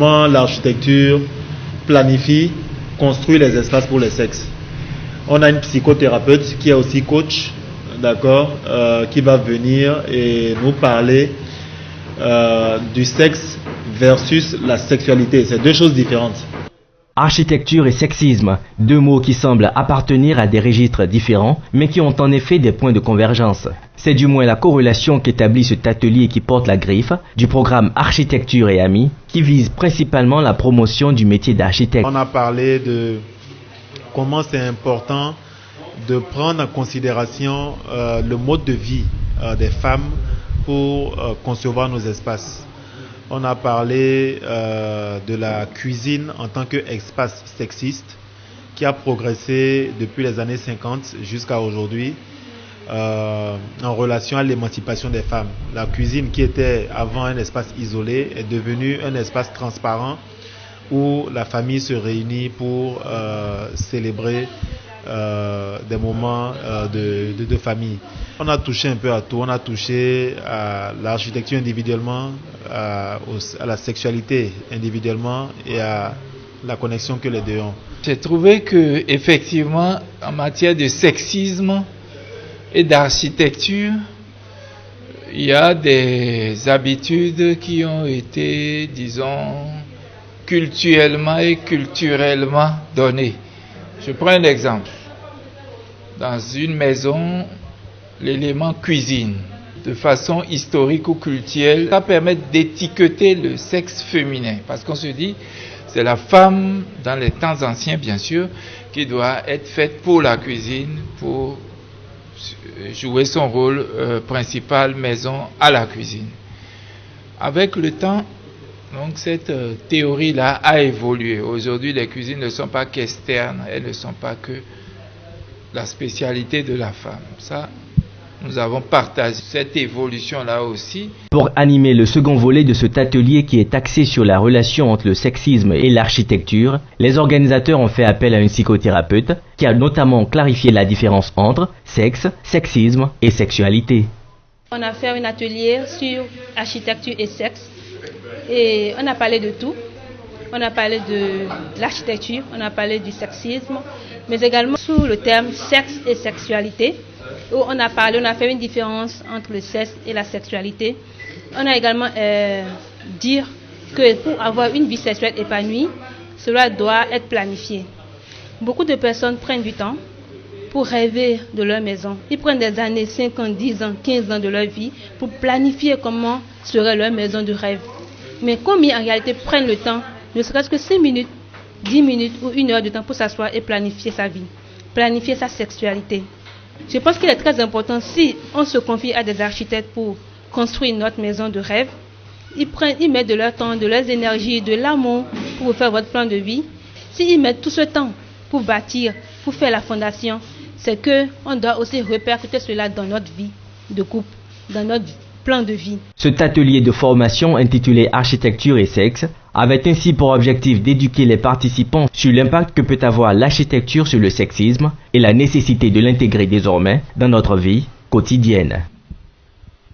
comment l'architecture planifie, construit les espaces pour les sexes. On a une psychothérapeute qui est aussi coach, d'accord, qui va venir et nous parler du sexe versus la sexualité. C'est deux choses différentes. Architecture et sexisme, deux mots qui semblent appartenir à des registres différents, mais qui ont en effet des points de convergence. C'est du moins la corrélation qu'établit cet atelier qui porte la griffe du programme Architecture et Amis, qui vise principalement la promotion du métier d'architecte. On a parlé de comment c'est important de prendre en considération le mode de vie des femmes pour concevoir nos espaces. On a parlé de la cuisine en tant qu'espace sexiste qui a progressé depuis les années 50 jusqu'à aujourd'hui en relation à l'émancipation des femmes. La cuisine qui était avant un espace isolé est devenue un espace transparent où la famille se réunit pour célébrer des moments de famille. On a touché un peu à tout, on a touché à l'architecture individuellement, à la sexualité individuellement et à la connexion que les deux ont. J'ai trouvé que effectivement, en matière de sexisme et d'architecture, il y a des habitudes qui ont été, disons, culturellement et culturellement données. Je prends un exemple. Dans une maison, l'élément cuisine, de façon historique ou culturelle, ça permet d'étiqueter le sexe féminin. Parce qu'on se dit, c'est la femme, dans les temps anciens bien sûr, qui doit être faite pour la cuisine, pour jouer son rôle principal, maison à la cuisine. Avec le temps, donc cette théorie-là a évolué. Aujourd'hui, les cuisines ne sont pas qu'externes, elles ne sont pas que la spécialité de la femme. Ça, nous avons partagé cette évolution-là aussi. Pour animer le second volet de cet atelier qui est axé sur la relation entre le sexisme et l'architecture, les organisateurs ont fait appel à une psychothérapeute qui a notamment clarifié la différence entre sexe, sexisme et sexualité. On a fait un atelier sur architecture et sexe et on a parlé de tout. On a parlé de l'architecture, on a parlé du sexisme, mais également sous le terme sexe et sexualité. Où on a fait une différence entre le sexe et la sexualité. On a également dit que pour avoir une vie sexuelle épanouie, cela doit être planifié. Beaucoup de personnes prennent du temps pour rêver de leur maison. Ils prennent des années, 5 ans, 10 ans, 15 ans de leur vie pour planifier comment serait leur maison de rêve. Mais combien en réalité prennent le temps, ne serait-ce que 5 minutes, 10 minutes ou 1 heure de temps pour s'asseoir et planifier sa vie, planifier sa sexualité. Je pense qu'il est très important, si on se confie à des architectes pour construire notre maison de rêve, ils mettent de leur temps, de leurs énergies, de l'amour pour faire votre plan de vie. S'ils mettent tout ce temps pour bâtir, pour faire la fondation, c'est qu'on doit aussi répercuter cela dans notre vie de couple, dans notre plan de vie. Cet atelier de formation intitulé Architecture et sexe avait ainsi pour objectif d'éduquer les participants sur l'impact que peut avoir l'architecture sur le sexisme et la nécessité de l'intégrer désormais dans notre vie quotidienne.